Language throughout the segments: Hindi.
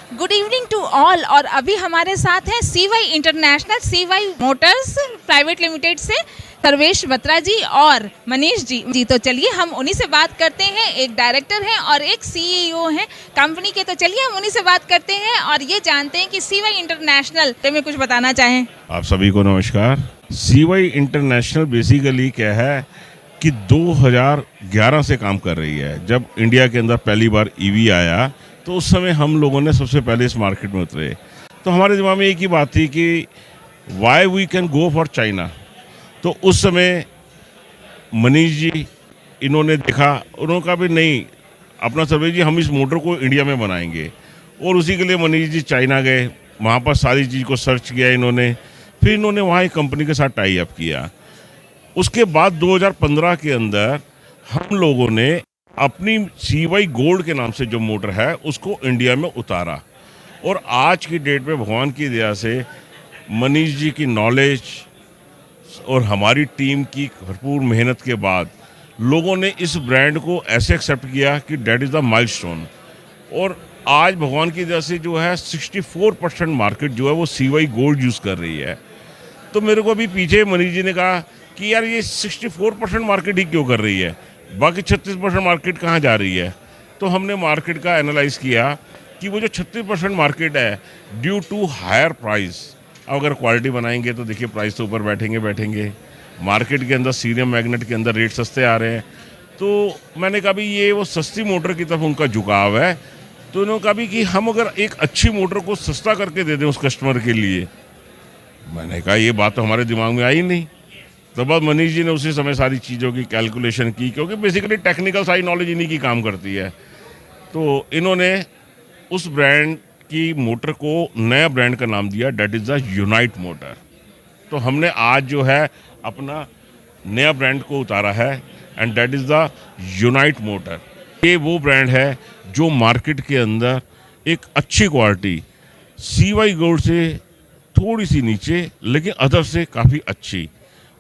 Good evening to all. और अभी हमारे साथ हैं CY international CY Motors private limited से सर्वेश बत्रा जी और मनीष जी। तो चलिए हम उन्हीं से बात करते हैं। एक डायरेक्टर हैं और एक सीईओ हैं कंपनी के। तो चलिए हम उन्हीं से बात करते हैं और ये जानते हैं कि सीवाई इंटरनेशनल में कुछ बताना चाहें। आप सभी को नमस्कार। सीवाई इंटरनेशनल बेसिकली क्या है कि 2011 से काम कर रही है। जब इंडिया के अंदर पहली बार ईवी आया तो उस समय हम लोगों ने सबसे पहले इस मार्केट में उतरे। तो हमारे दिमाग में एक ही बात थी कि why we can go for China. तो उस समय मनीष जी इन्होंने देखा, उन्होंने कहा भी नहीं अपना सर्वे जी हम इस मोटर को इंडिया में बनाएंगे। और उसी के लिए मनीष जी चाइना गए, वहाँ पर सारी चीज़ को सर्च किया इन्होंने। फिर इन्होंने वहाँ एक कंपनी के साथ टाई अप किया। उसके बाद 2015 के अंदर हम लोगों ने अपनी सीवाई गोल्ड के नाम से जो मोटर है उसको इंडिया में उतारा। और आज की डेट में भगवान की दया से मनीष जी की नॉलेज और हमारी टीम की भरपूर मेहनत के बाद लोगों ने इस ब्रांड को ऐसे एक्सेप्ट किया कि डेट इज़ द माइलस्टोन। और आज भगवान की दया से जो है 64% मार्केट जो है वो सीवाई गोल्ड यूज़ कर रही है। तो मेरे को अभी पीछे मनीष जी ने कहा कि यार ये 64% मार्केट ही क्यों कर रही है, बाकी 36% मार्केट कहाँ जा रही है। तो हमने मार्केट का एनालाइज किया कि वो जो 36% मार्केट है ड्यू टू हायर प्राइस। अगर क्वालिटी बनाएंगे तो देखिए प्राइस तो ऊपर बैठेंगे। मार्केट के अंदर सीरियम मैग्नेट के अंदर रेट सस्ते आ रहे हैं। तो मैंने कहा भी ये वो सस्ती मोटर की तरफ उनका झुकाव है। तो उन्होंने कहा भी कि हम अगर एक अच्छी मोटर को सस्ता करके दे दें उस कस्टमर के लिए। मैंने कहा ये बात तो हमारे दिमाग में आई नहीं। तो बाद मनीष जी ने उसी समय सारी चीज़ों की कैलकुलेशन की, क्योंकि बेसिकली टेक्निकल सारी नॉलेज इन्हीं की काम करती है। तो इन्होंने उस ब्रांड की मोटर को नया ब्रांड का नाम दिया, that is the unite motor. तो हमने आज जो है अपना नया ब्रांड को उतारा है and that is the unite motor. ये वो ब्रांड है जो मार्केट के अंदर एक अच्छी क्वालिटी सीवाई गोल्ड से थोड़ी सी नीचे लेकिन अदर से काफ़ी अच्छी।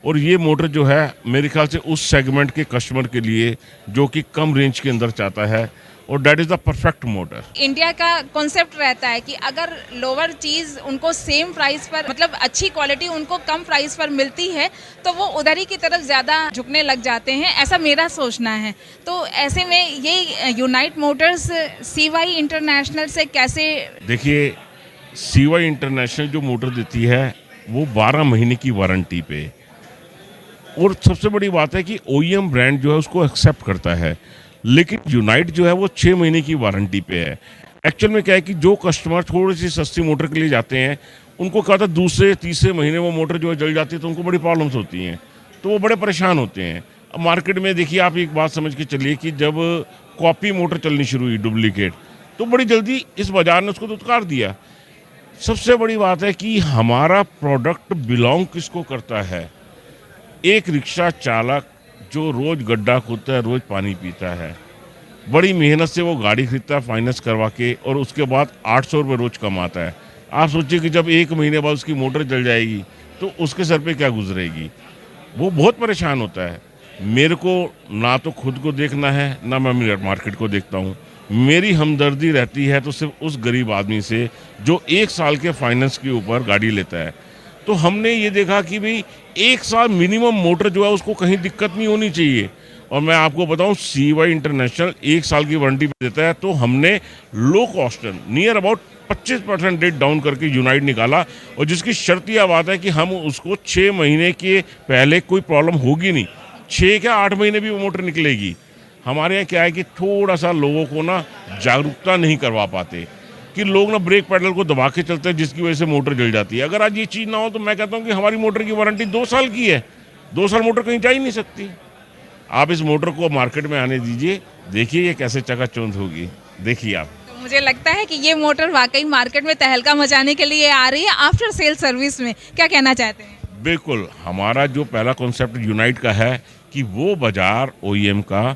और ये मोटर जो है मेरे ख्याल से उस सेगमेंट के कस्टमर के लिए जो कि कम रेंज के अंदर चाहता है, और that is the perfect motor. India का कॉन्सेप्ट रहता है कि अगर लोअर चीज़ उनको सेम प्राइस पर, मतलब अच्छी क्वालिटी उनको कम प्राइस पर मिलती है तो वो उधर ही की तरफ ज़्यादा झुकने लग जाते हैं, ऐसा मेरा सोचना है। तो ऐसे में ये यूनाइट मोटर्स सीवाई इंटरनेशनल से कैसे? देखिए सीवाई इंटरनेशनल जो मोटर देती है वो 12 महीने की वारंटी पे। और सबसे बड़ी बात है कि ओईएम ब्रांड जो है उसको एक्सेप्ट करता है, लेकिन यूनाइट जो है वो 6 महीने की वारंटी पे है। एक्चुअल में क्या है कि जो कस्टमर थोड़ी सी सस्ती मोटर के लिए जाते हैं उनको क्या होता है दूसरे तीसरे महीने वो मोटर जो है जल जाती है तो उनको बड़ी प्रॉब्लम्स होती हैं, तो वो बड़े परेशान होते हैं। अब मार्केट में देखिए आप एक बात समझ के चलिए कि जब कॉपी मोटर चलनी शुरू हुई डुप्लीकेट, तो बड़ी जल्दी इस बाजार ने उसको दुत्कार दिया। सबसे बड़ी बात है कि हमारा प्रोडक्ट बिलोंग किसको करता है। एक रिक्शा चालक जो रोज़ गड्ढा खोदता है, रोज़ पानी पीता है, बड़ी मेहनत से वो गाड़ी खरीदता है फाइनेंस करवा के, और उसके बाद 800 रुपये रोज़ कमाता है। आप सोचिए कि जब 1 महीने बाद उसकी मोटर जल जाएगी तो उसके सर पे क्या गुजरेगी। वो बहुत परेशान होता है। मेरे को ना तो खुद को देखना है ना मैं मार्केट को देखता हूँ। मेरी हमदर्दी रहती है तो सिर्फ उस गरीब आदमी से जो 1 साल के फाइनेंस के ऊपर गाड़ी लेता है। तो हमने ये देखा कि भाई 1 साल मिनिमम मोटर जो है उसको कहीं दिक्कत नहीं होनी चाहिए। और मैं आपको बताऊं सीवाई इंटरनेशनल 1 साल की वारंटी देता है। तो हमने low cost near about 25% rate down करके यूनाइट निकाला, और जिसकी शर्त यह बात है कि हम उसको 6 महीने के पहले कोई प्रॉब्लम होगी नहीं, 6 या 8 महीने भी वो मोटर निकलेगी। हमारे यहाँ क्या है कि थोड़ा सा लोगों को ना जागरूकता नहीं करवा पाते कि लोग ना ब्रेक पैडल को दबा के चलते हैं, जिसकी वजह से मोटर जल जाती है। अगर आज ये चीज़ ना हो तो मैं कहता हूँ कि हमारी मोटर की वारंटी 2 साल की है, 2 साल मोटर कहीं जा ही नहीं सकती। आप इस मोटर को मार्केट में आने दीजिए, देखिए ये कैसे चकाचौंध होगी, देखिए आप। तो मुझे लगता है कि ये मोटर वाकई मार्केट में तहलका मचाने के लिए आ रही है। आफ्टर सेल सर्विस में क्या कहना चाहते हैं? बिल्कुल, हमारा जो पहला कॉन्सेप्ट यूनाइट का है कि वो बाजार ओईएम का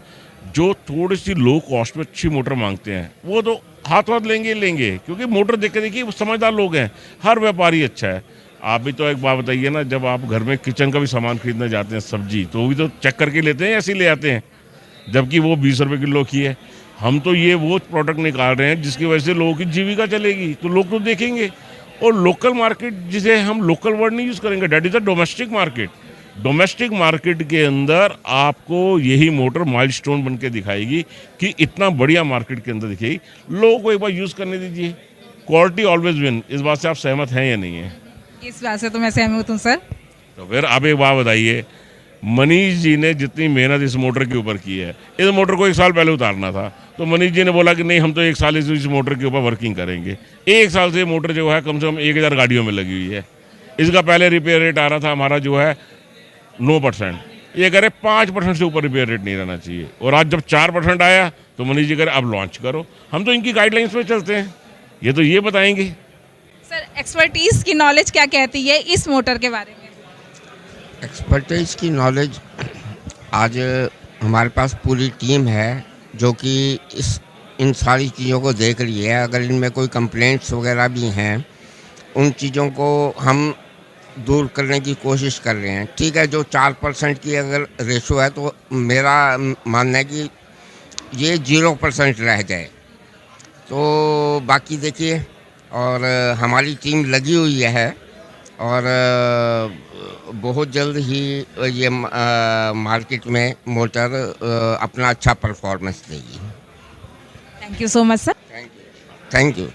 जो थोड़ी सी लो कॉस्ट में अच्छी मोटर मांगते हैं वो तो हाथ लेंगे, क्योंकि मोटर देख के देखिए वो समझदार लोग हैं, हर व्यापारी अच्छा है। आप भी तो एक बात बताइए ना, जब आप घर में किचन का भी सामान खरीदने जाते हैं, सब्जी, तो वो भी तो चेक करके लेते हैं, ऐसे ही ले आते हैं, जबकि वो 20 रुपये किलो की है। हम तो ये वो प्रोडक्ट निकाल रहे हैं जिसकी वजह से लोगों की जीविका चलेगी, तो लोग तो देखेंगे। और लोकल मार्केट, जिसे हम लोकल वर्ड नहीं यूज़ करेंगे, that is a domestic market. Domestic market के अंदर आपको यही मोटर माइलस्टोन बन के दिखाएगी कि इतना बढ़िया मार्केट के अंदर दिखेगी। लोगों को एक बार यूज़ करने दीजिए, क्वालिटी ऑलवेज विन। इस बात से आप सहमत हैं या नहीं है? इस बात से तो मैं सहमत हूँ सर। तो फिर आप एक बात बताइए, मनीष जी ने जितनी मेहनत इस मोटर के ऊपर की है, इस मोटर को 1 साल पहले उतारना था, तो मनीष जी ने बोला कि नहीं, हम तो 1 साल इस मोटर के ऊपर वर्किंग करेंगे। 1 साल से ये मोटर जो है कम से कम 1000 गाड़ियों में लगी हुई है। इसका पहले रिपेयर रेट आ रहा था हमारा जो है 9%, ये करे 5% से ऊपर रिपेयर रेट नहीं रहना चाहिए। और आज जब 4% आया तो मनीष जी करे अब लॉन्च करो। हम तो इनकी गाइडलाइंस पे चलते हैं, ये तो ये बताएंगे। सर, एक्सपर्टीज़ की नॉलेज क्या कहती है इस मोटर के बारे में? एक्सपर्टीज़ की नॉलेज, आज हमारे पास पूरी टीम है जो कि इन सारी चीज़ों को देख रही है। अगर इनमें कोई कंप्लेंट्स वगैरह भी हैं, उन चीज़ों को हम दूर करने की कोशिश कर रहे हैं। ठीक है, जो 4% की अगर रेशो है तो मेरा मानना है कि ये 0% रह जाए। तो बाकी देखिए, और हमारी टीम लगी हुई है और बहुत जल्द ही ये मार्केट में मोटर अपना अच्छा परफॉर्मेंस देगी। Thank you so much sir. Thank you.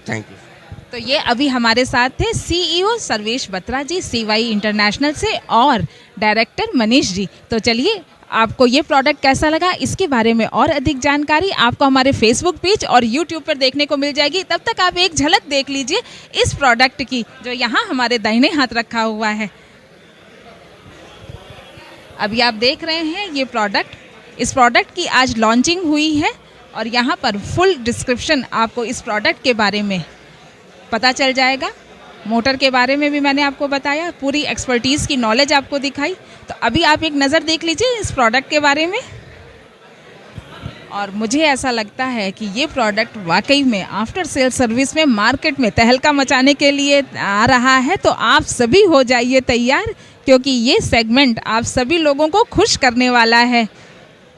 तो ये अभी हमारे साथ थे सीईओ सर्वेश बत्रा जी सीवाई इंटरनेशनल से और डायरेक्टर मनीष जी। तो चलिए, आपको ये प्रोडक्ट कैसा लगा, इसके बारे में और अधिक जानकारी आपको हमारे फेसबुक पेज और यूट्यूब पर देखने को मिल जाएगी। तब तक आप एक झलक देख लीजिए इस प्रोडक्ट की, जो यहाँ हमारे दाहिने हाथ रखा हुआ है। अभी आप देख रहे हैं ये प्रोडक्ट, इस प्रोडक्ट की आज लॉन्चिंग हुई है और यहाँ पर फुल डिस्क्रिप्शन आपको इस प्रोडक्ट के बारे में पता चल जाएगा। मोटर के बारे में भी मैंने आपको बताया, पूरी एक्सपर्टीज़ की नॉलेज आपको दिखाई। तो अभी आप एक नज़र देख लीजिए इस प्रोडक्ट के बारे में। और मुझे ऐसा लगता है कि ये प्रोडक्ट वाकई में आफ्टर सेल सर्विस में मार्केट में तहलका मचाने के लिए आ रहा है। तो आप सभी हो जाइए तैयार, क्योंकि ये सेगमेंट आप सभी लोगों को खुश करने वाला है,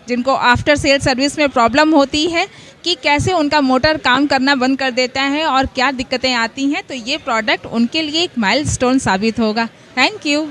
जिनको आफ्टर सेल सर्विस में प्रॉब्लम होती है कि कैसे उनका मोटर काम करना बंद कर देता है और क्या दिक्कतें आती हैं। तो ये प्रोडक्ट उनके लिए एक माइलस्टोन साबित होगा। Thank you.